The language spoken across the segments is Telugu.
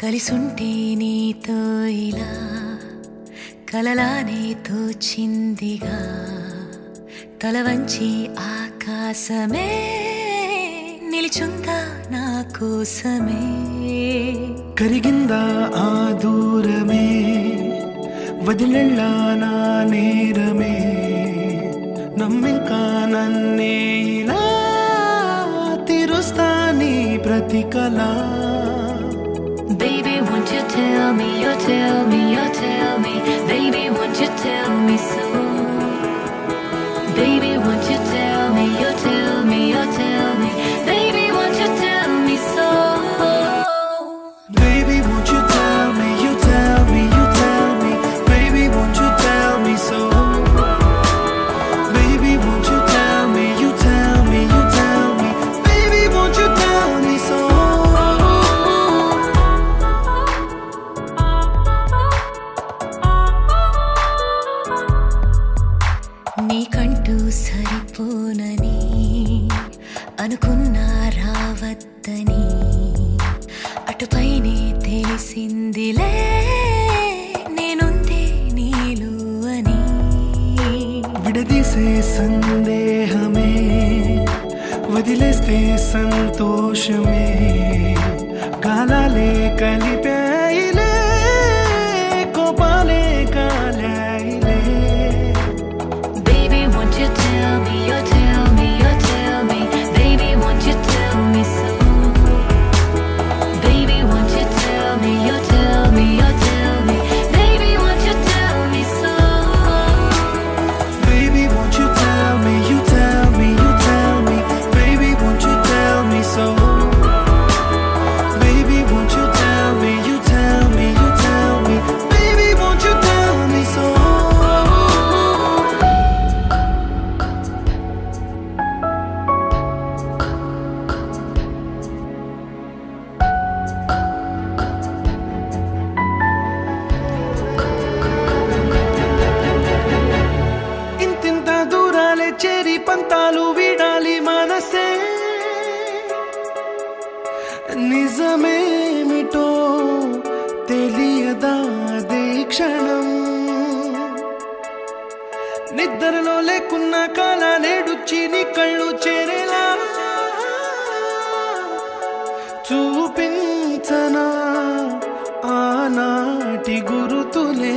కలిసుంటే నీతో ఇలా కలలానే తోచిందిగా తల వంచి ఆకాశమే నిలిచుందా నా కోసమే కరిగిందా ఆ దూరమే వదిలెళ్ళా నా నేరమే నమ్మింకా నన్నే ఇలా తీరుస్తా నీ ప్రతికలా Baby, won't you tell me, you tell me, you tell me Baby, won't you tell me so Baby, won't you tell me, you tell me, you tell me Baby, won't you tell me so Baby, won't you tell me, you tell me, you tell me Baby, won't you tell me so Baby, won't you tell me, you tell me, you tell me Baby, won't you tell me so నీకంటూ సరిపోనని అనుకున్నా రావద్దని అటుపైనే తెలిసిందిలే నేనుందే నీలు అని విడదీసే సందేహమే వదిలేస్తే సంతోషమే కాలాలే కలిపాయిలే కోపాలే కాలాయిలే Baby, won't you tell me, you tell me, you tell me Baby, won't you tell me so Baby, won't you tell me, you tell me, you tell me Baby, won't you tell me so Baby, won't you tell me, you tell me, you tell me Baby, won't you tell me so Baby, won't you tell me, you tell me, you tell me Baby, won't you tell me so ఇంతింత దూరాలే చేరి పంతాలు వీడాలి మనసే నిజమేమిటో తెలియదా క్షణం నిద్రలో లేకున్న కాల నేడుచ్చి నీ కళ్ళు చేరేలా చూపించనా ఆనాటి గురుతులే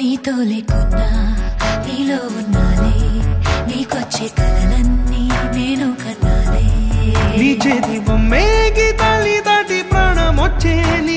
నీతో లేకున్నా నీలో ఉన్నాలే నీకొచ్చే కలలన్నీ నేను కన్నాలే నీ చేతి బొమ్మే గీతాలి దాటి ప్రాణం వచ్చే నీ